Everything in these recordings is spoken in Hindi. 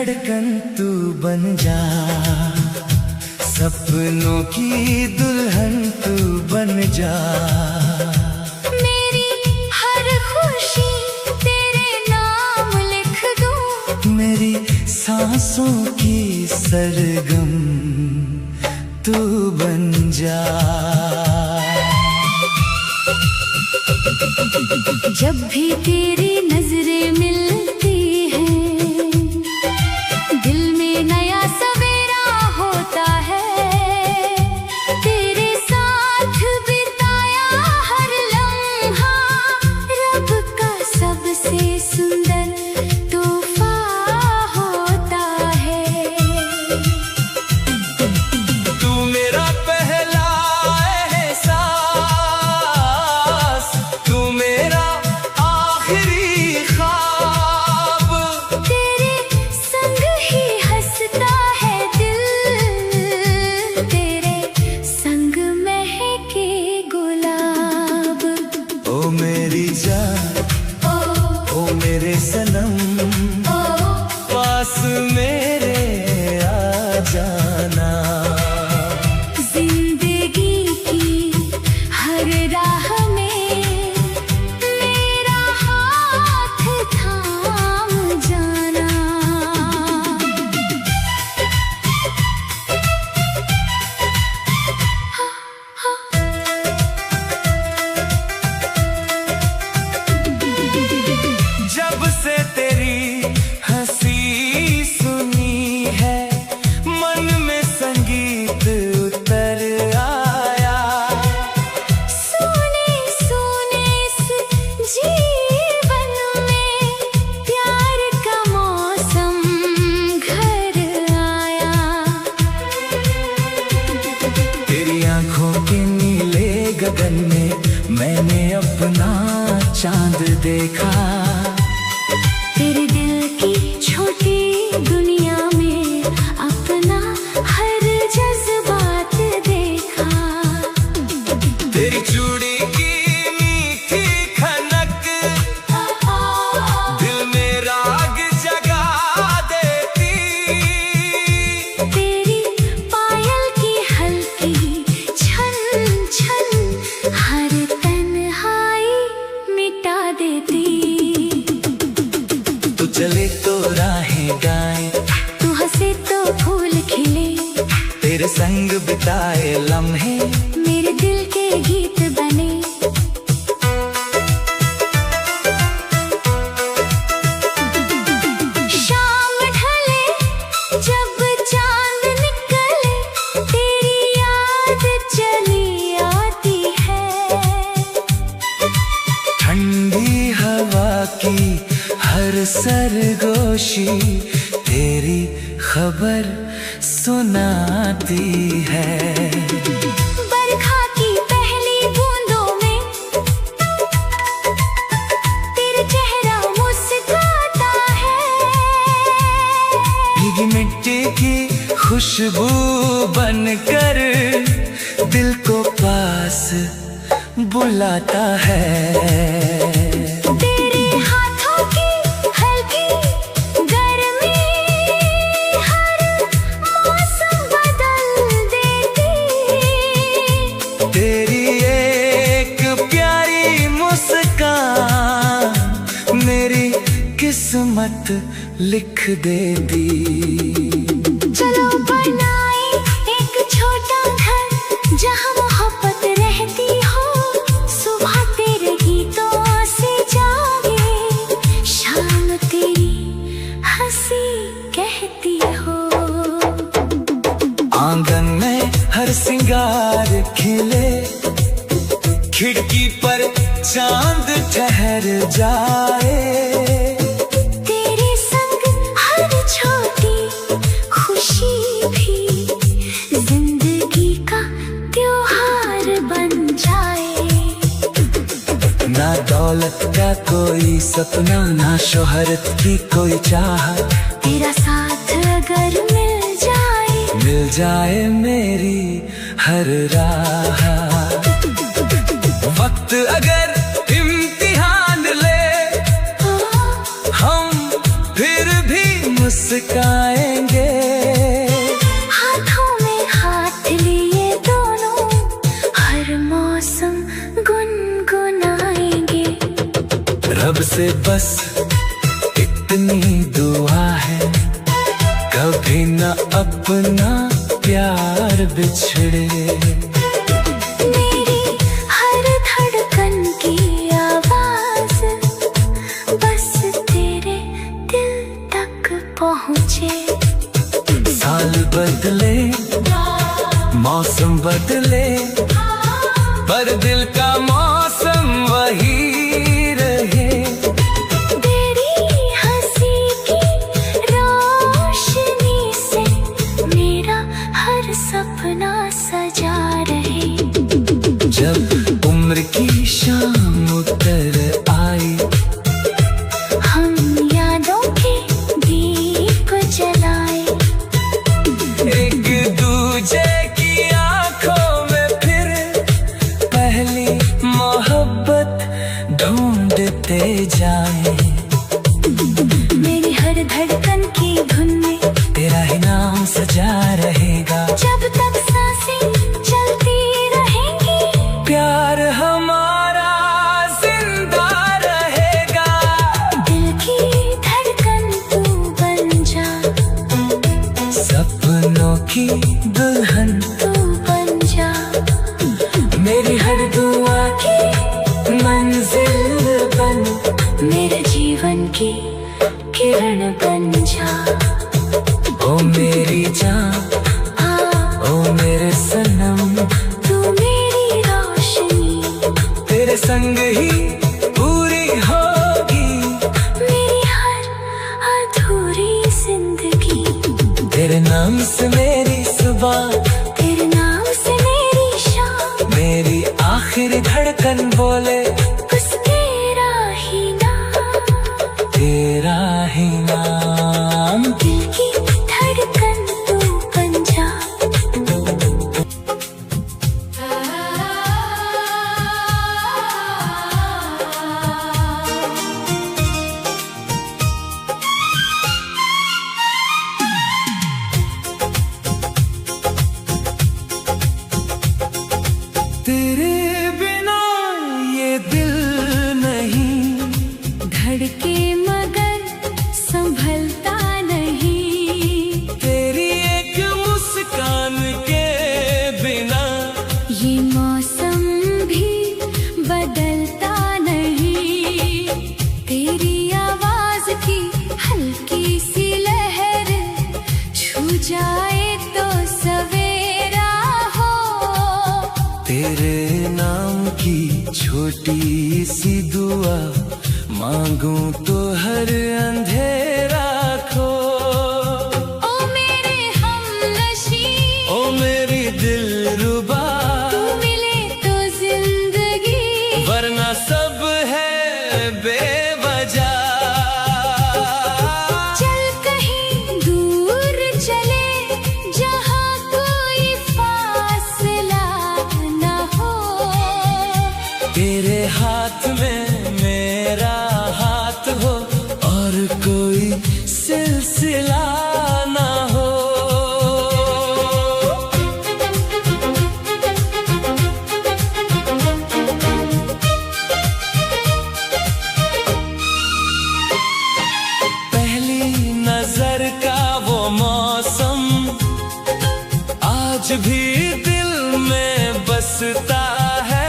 धड़कन तू बन जा, सपनों की दुल्हन तू बन जा। मेरी हर खुशी तेरे नाम लिख दूं, मेरी सांसों की सरगम तू बन जा। जब भी तेरी नजरें मिलती हैं, दिल में नया सवेरा होता है। तेरे साथ बिताया हर लम्हा रब का सबसे सुंदर तोहफा होता है। तू मेरा पहला एहसास, तू मेरा आखिरी ख्वाब। तेरे संग ही हंसता है दिल, तेरे संग महके गुलाब। ओ मेरी जान, ओ मेरे सनम, पास मेरे आ जाना। जिंदगी की हर राह में मेरा हाथ थाम जाना। जब से तेरी हंसी सुनी है, मन में संगीत उतर आया। सोने सोने इस जीवन में प्यार का मौसम घर आया। तेरी आंखों के नीले गगन में मैंने अपना चांद देखा। तेरे दिल की छोटी दुनिया में अपना हर जज्बात देखा। तेरी चूड़ी की मीठी खनक दिल में राग जगा देती। तेरी पायल की हल्की छन छन हर तन्हाई मिटा देती। तू चले तो राहें गाएं, तू हंसे तो फूल खिले, तेरे संग बिताए लम्हे मेरे दिल के गीत बने। शाम ढले जब चांद निकले, तेरी याद चली आती है। ठंडी हवा की हर सरगोशी तेरी खबर सुनाती है। बरखा की पहली बूंदों में तेरा चेहरा मुस्कुराता है। भीगी मिट्टी की खुशबू बनकर दिल को पास बुलाता है। तेरे हाथों की हल्की गर्मी हर मौसम बदल देती। तेरी एक प्यारी मुस्कान मेरी किस्मत लिख देती। चलो बनाए एक छोटा घर जहाँ मोहब्बत रहती हो। सुबह तेरे गीतों से जागे, शाम तेरी हंसी कहती हो। आंगन में हर सिंगार खिले, खिड़की पर चांद ठहर जाए। तेरे संग हर छोटी खुशी भी जिंदगी का त्योहार बन जाए। ना दौलत का कोई सपना, ना शोहरत की कोई चाह, तेरा साथ अगर मिल जाए मेरी हर राह। वक्त अगर इम्तिहान ले, हम फिर भी मुस्कान रब से बस इतनी दुआ है, कभी न अपना प्यार बिछड़े। मेरी हर धड़कन की आवाज बस तेरे दिल तक पहुँचे। साल बदले, मौसम बदले, पर दिल का मौसम वही रहे। तेरी हंसी की रोशनी से मेरा हर सपना सजा रहे। जब उम्र की शाम उतर आई, हम यादों के दीप जलाए। एक दूजे की आंखों में फिर पहली मोहब्बत ढूंढते जाए। मेरी हर धड़कन की धुन में तेरा ही नाम सजा रहेगा। जब तक सांसें चलती रहेंगी, प्यार हमारा जिंदा रहेगा। दिल की धड़कन तू बन जा, सपनों की दुल्हन तू बन जा। मेरी हर दुआ की मंजिल बन, मेरे जीवन की किरण बन जा। ओ मेरी जान, ओ मेरे सनम, तू मेरी रोशनी, तेरे संग ही पूरी होगी मेरी हर अधूरी जिंदगी। तेरे नाम से मेरी सुबह, तेरे नाम से मेरी शाम, मेरी आखिरी धड़कन बोले बस तेरा ही नाम, तेरा ही नाम। दिल की धड़कन तू बन जा। तेरे बिना ये दिल नहीं धड़के मगर संभलता नहीं। तेरी एक मुस्कान के बिना ये मौसम भी बदलता नहीं। तेरी आवाज की हल्की सी लहर छू जाए तो सवेरा हो। तेरे नाम की छोटी सी दुआ मांगूं तो हर अंधेरा खो। ओ मेरे हमनशी, ओ मेरी दिलरुबा, तू मिले तो जिंदगी, वरना सब है बेवजह। चल कहीं दूर चले जहाँ कोई फासला न हो। तेरे हाथ में मेरा हाथ हो और कोई सिलसिला ना हो। पहली नजर का वो मौसम आज भी दिल में बसता है।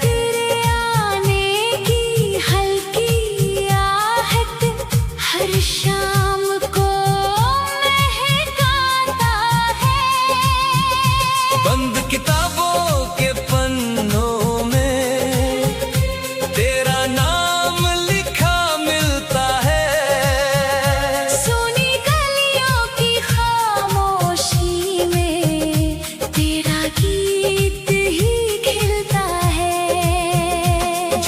तेरे आने की हल्की आहट हर शाम को महकाता है। बंद किताबों के पन्नों में तेरा नाम लिखा मिलता है। सोनी गलियों की खामोशी में तेरा गीत ही खिलता है।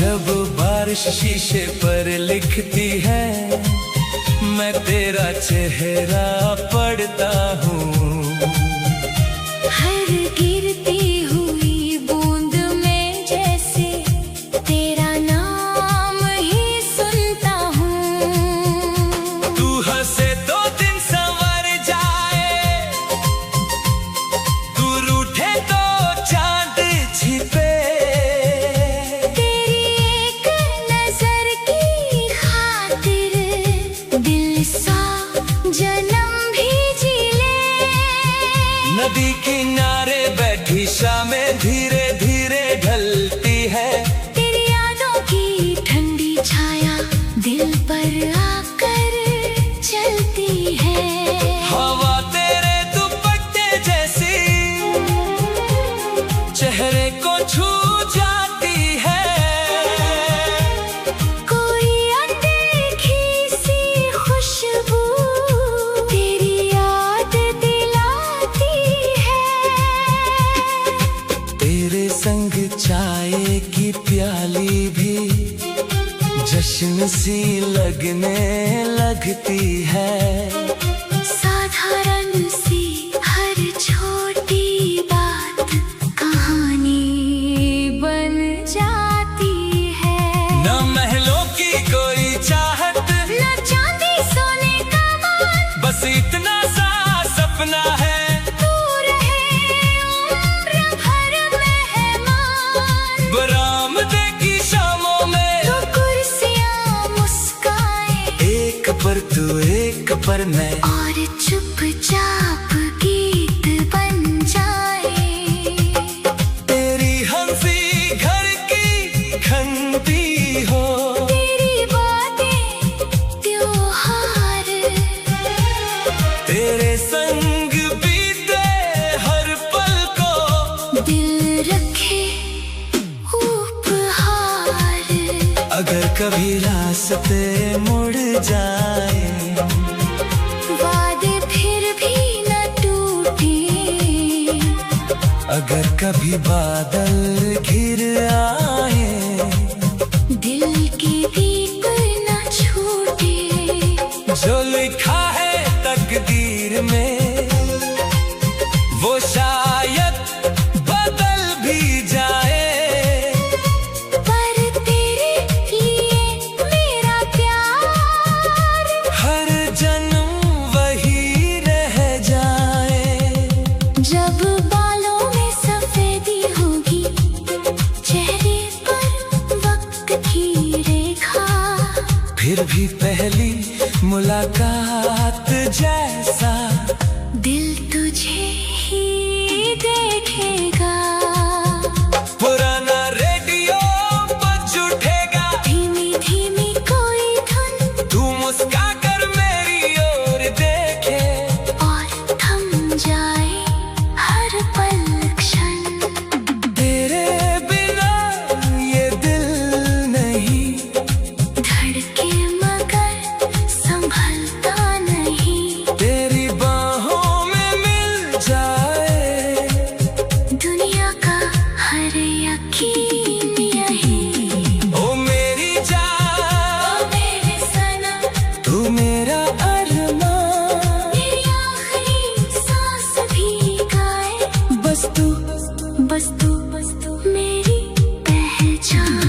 जब बारिश शीशे पर लिखती है, मैं तेरा चेहरा पढ़ता हूँ। हर गिरती हुई बूंद में जैसे तेरा नाम ही सुनता हूँ। तू हंसे तो दिन संवर जाए, तू रूठे तो चांद छिपे। तेरी एक नजर जश्न सी लगने लगती है। साधारण सी हर छोटी बात कहानी बन जाती है। न महलों की कोई चाहत, न चांदी सोने का मान, बस इतना सा सपना है, तू रहे उम्र भर मेहमान। बरामदे की शामों में तो कुर्सियां मुस्काए, एक पर तू एक पर मैं, और चुपचाप गीत बन जाए। तेरी हंसी घर की खंती हो, तेरी बातें त्योहार, तेरे संग बीते हर पल को दिल रखे उपहार। अगर कभी रास्ते मुड़ जाए, वादे फिर भी न टूटे, अगर कभी बादल घिर आए, दिल के दीप न छूटे। जो लिखा है तकदीर में वो शायद बदल भी जाए, पर तेरे लिए मेरा प्यार हर जन्म वही रह जाए। जब बालों में सफेदी होगी, चेहरे पर वक्त की रेखा, फिर भी पहली मुलाकात जैसा दिल तुझे ही देखेगा। पुराना रेडियो बज उठेगा, धीमी धीमी कोई धुन, तू मुस्का कर मेरी ओर देखे, और थम जाए हर पल क्षण। तेरे बिना ये दिल नहीं धड़के मगर संभलता नहीं, तेरी बाहों में मिल जाए, दुनिया का हर यकीन यही। ओ मेरी जान, ओ मेरे सनम, तू मेरा अरमान, मेरी आखिरी सांस भी गाए, बस तू बस तू मेरी पहचान।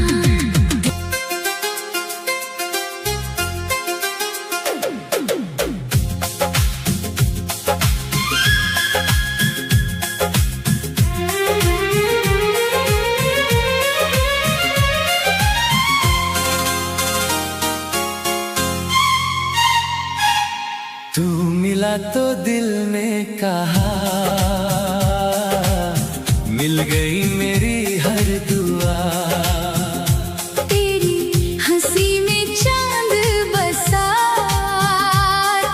तू मिला तो दिल ने कहा, मिल गई मेरी हर दुआ। तेरी हंसी में चांद बसा,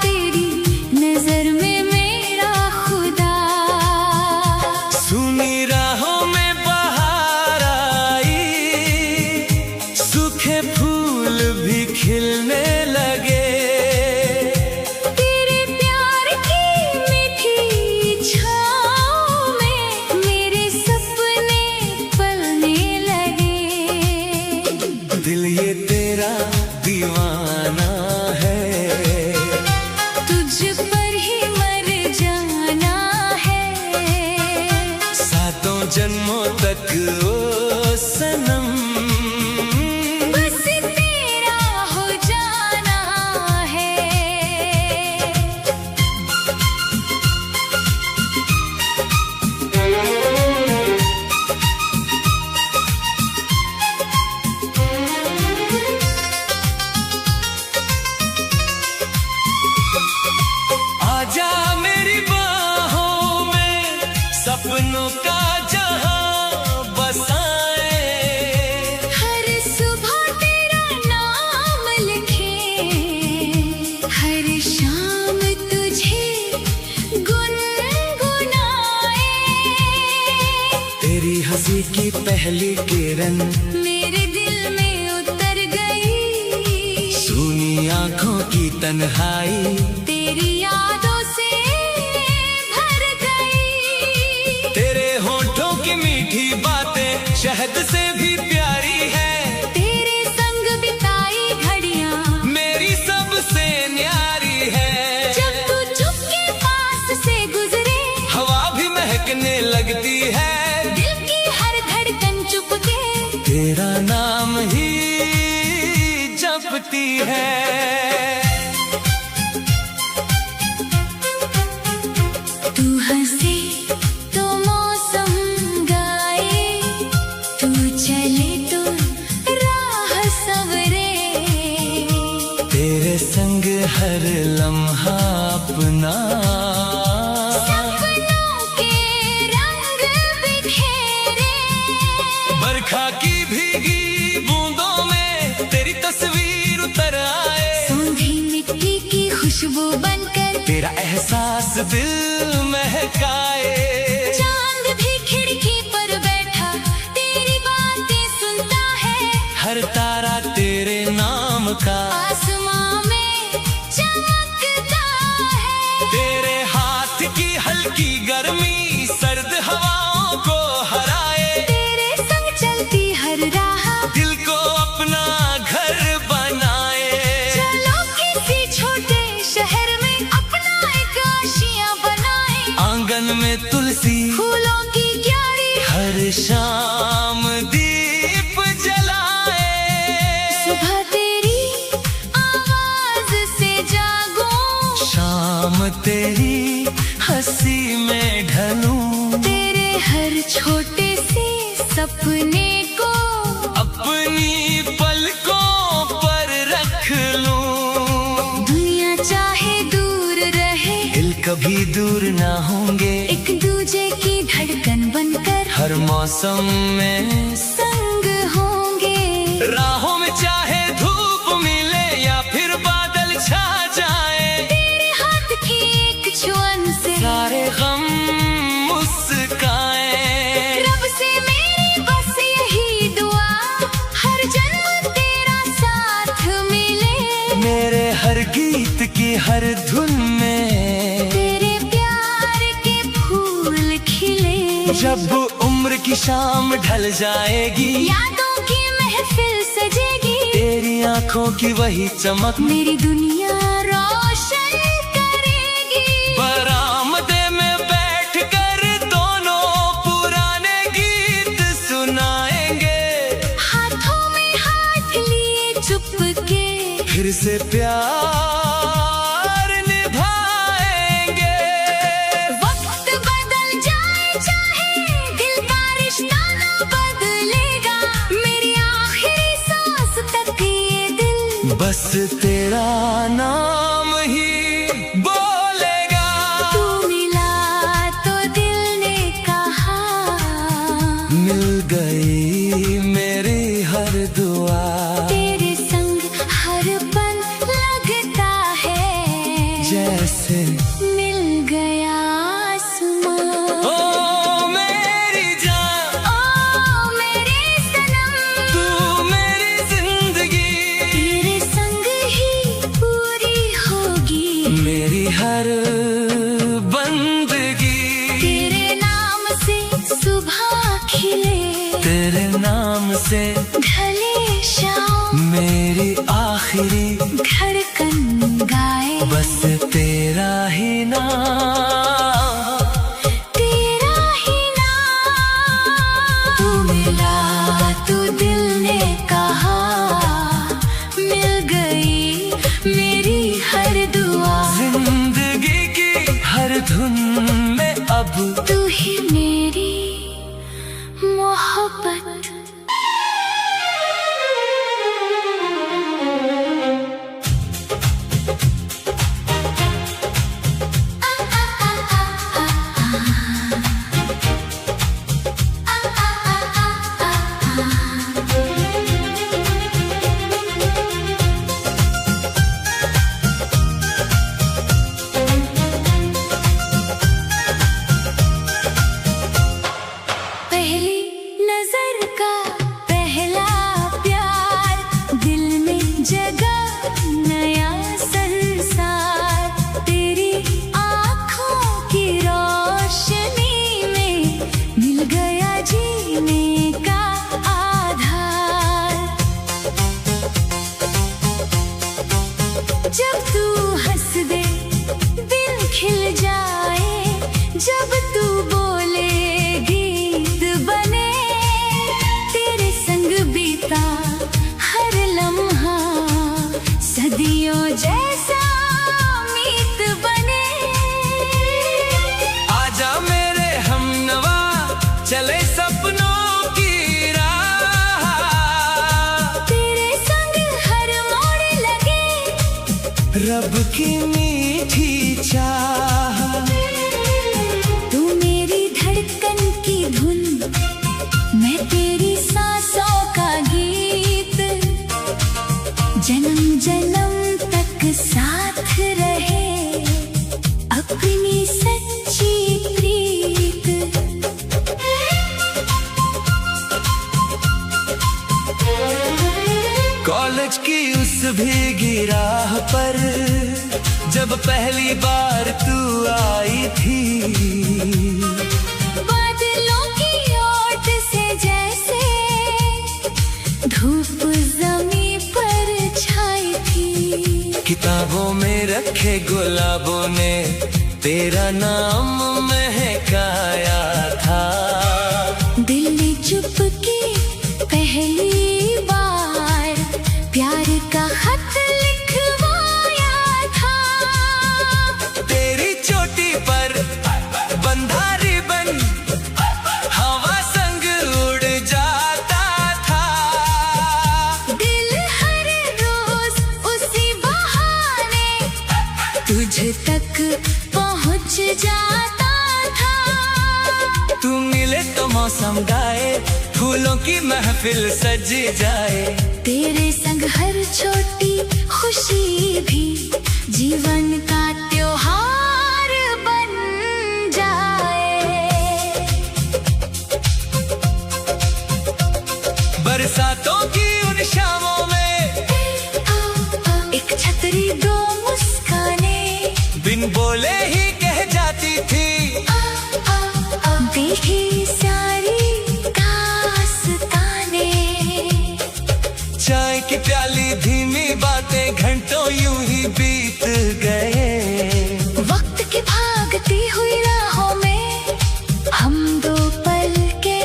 तेरी नजर में मेरा खुदा। सुनी राहों में बहार आई, सूखे फूल भी खिलने लगे, तेरे प्यार की मीठी छाँव में मेरे सपने पलने लगे। दिल ये तेरा दीवाना है, तुझ पर ही मर जाना है, सातों जन्मों तक ओ सनम, बस तेरा हो जाना है। आजा मेरी बाहों में सपनों का जहां बसाए, हर सुबह तेरा नाम लिखे, हर शाम तुझे गुनगुनाए। तेरी हंसी की पहली किरण मेरे दिल में उतर गई, सूनी आंखों की तन्हाई, तेरी यादों से भर गई। तेरे होठों की मीठी बातें शहद से भी प्यारी है, तेरे संग बिताई घड़ी तेरा नाम ही जपती है। तू हंसे तो मौसम गाए, तू चले तो राह सवरे। तेरे संग हर लम्हा अपना सपनों के रंग बिखेरे। बरखा की भीगी बूंदों में तेरी तस्वीर उतर आए। सूंधी मिट्टी की खुशबू बनकर तेरा एहसास दिल महकाए। चांद भी खिड़की पर बैठा तेरी बातें सुनता है। हर तारा तेरे नाम का आसमां में चमकता है। तेरे हाथ की हल्की गर्मी सर्द हवाओं को हराए। तेरे संग चलती हर राह दिल को अपना घर बनाए। चलो किसी छोटे शहर में अपना एक आशियां बनाए। आंगन में तुलसी फूलों की क्यारी हर शाम दीप जलाए। सुबह तेरी आवाज से जागूं, शाम तेरी हंसी में ढलूं। तेरे हर छोटे से सपने को अपनी पलकों पर रख लूं। दुनिया चाहे दूर रहे, दिल कभी दूर ना होंगे। एक दूजे की धड़कन बनकर हर मौसम में संग होंगे। राहों में चाहे धूप मिले या फिर बादल छा जाए। तेरे हाथ की एक छुअन से सारे गम मुस्काए। रब से मेरी बस यही दुआ, हर जन्म तेरा साथ मिले। मेरे हर गीत की हर धुन में तेरे प्यार के फूल खिले। जब उम्र की शाम ढल जाएगी, यादों की महफिल सजेगी। तेरी आंखों की वही चमक मेरी दुनिया रोशन करेगी। बरामदे में बैठकर दोनों पुराने गीत सुनाएंगे। हाथों में हाथ लिए चुपके फिर से प्यार निभाएंगे। वक्त बदल जाए चाहे दिल का रिश्ता ना बदलेगा। मेरी आखिरी सांस तक ये दिल बस तेरा नाम ही बोलेगा। तू मिला तो दिल ने कहा, मिल गई मेरी हर दुआ। तेरे संग हर पल लगता है जैसे मिल गया आसमां। ओ मेरी जान, ओ मेरे सनम, तू मेरी जिंदगी। तेरे संग ही पूरी होगी मेरी हर बंदगी। तेरे नाम से सुबह खिले, तेरे नाम से ढले शाम मेरी आखिरी धड़कन गाए। बस तेरा ही नाम, तेरा ही नाम। तू मिला तो दिल ने कहा, मिल गई मेरी हर दुआ। जिंदगी की हर धुन में अब तू ही मेरी मोहब्बत। पहली नजर का रब की मीठी चाह। तू मेरी धड़कन की धुन, मैं तेरी सांसों का गीत, जन्म जन्म तक साथ रहे अपनी सच्ची प्रीत। कॉलेज की उस भीगी राह पर जब पहली बार तू आई थी, बादलों की ओट से जैसे धूप ज़मीं पर छाई थी। किताबों में रखे गुलाबों ने तेरा नाम महकाया था। दिल ने चुपके पहली बार प्यार का खत लिखवाया था। तेरी चोटी पर बंधा रिबन हवा संग उड़ जाता था। दिल हर रोज उसी बहाने तुझ तक पहुंच जाता था। तू मिले तो मौसम गाए, फूलों की महफिल सज जाए। तेरे संग हर छोटी खुशी भी जीवन का त्योहार बन जाए। बरसातों की उन शामों में एक छतरी दो मुस्काने बिन बोले ही कह जाती थी। देखी सारी दास्ताने, चाय की प्याली धीमी बातें घंटों यूं ही बीत गए। वक्त की भागती हुई राहों में हम दो पल के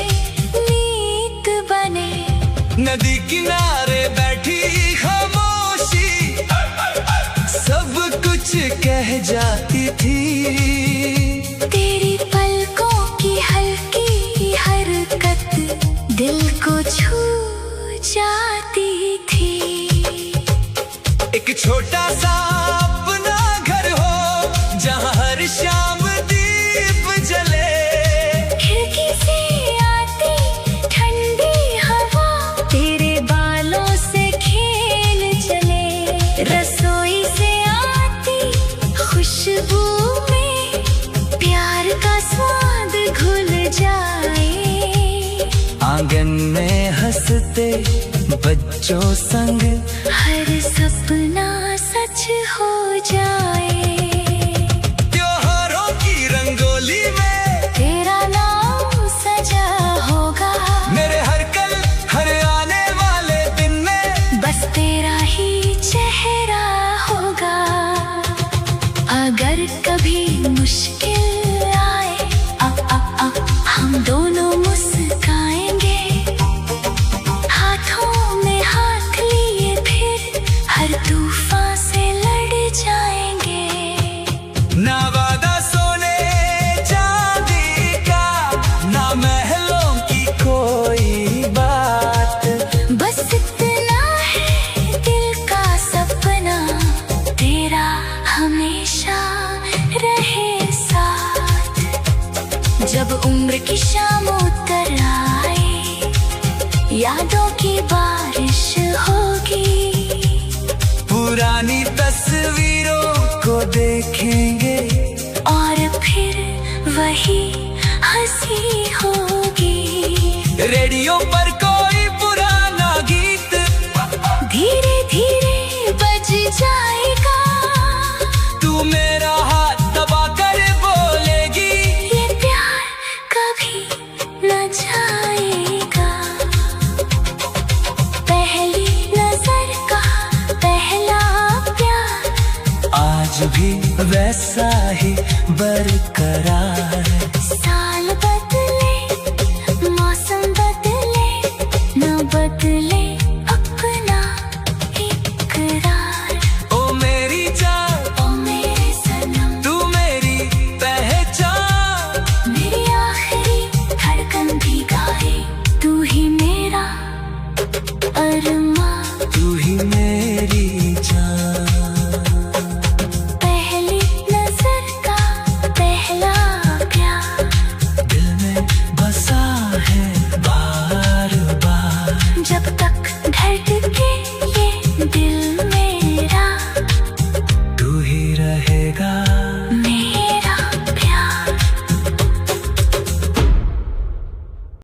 नीत बने। नदी किनारे बैठी खामोशी सब कुछ कह जाती थी। तेरी पलकों की हल्की हरकत दिल को छू जाती थी। एक छोटा सा अपना घर हो जहाँ हर शाम दीप जले। खिड़की से आती ठंडी हवा तेरे बालों से खेल चले। रसोई से आती खुशबू में प्यार का स्वाद घुल जाए। आंगन में हंसते बच्चों संग हर सपना सच हो जाए। त्योहारों की रंगोली में तेरा नाम सजा होगा, मेरे हर कल हर आने वाले दिन में बस तेरा ही चेहरा होगा। अगर कभी मुश्किल आए हम दोनों मुस्काएंगे, हाथों में हाथ लिए फिर हर तूफान से लड़ जाएंगे। ना वादा सोने चांदी का, ना महलों की कोई बात, बस इतना है दिल का सपना तेरा हमेशा रहे साथ। जब उम्र की शाम उतर आए, यादों की बारिश होगी। पुरानी तस्वीरों को देखेंगे और फिर वही हंसी होगी। रेडियो पर कोई पुराना गीत धीरे धीरे बज जाएगा। तू मेरा हाथ दबा कर बोलेगी, ये प्यार कभी न जाएगा। पहली नजर का पहला प्यार आज भी वैसा ही बरकरार। साल बदले मौसम बदले न बदले अपना इकरार। ओ मेरी जान, ओ मेरे सनम, तू मेरी पहचान। मेरी आखिरी धड़कन भी गाए, तू ही मेरा अरमान। तू ही मेरा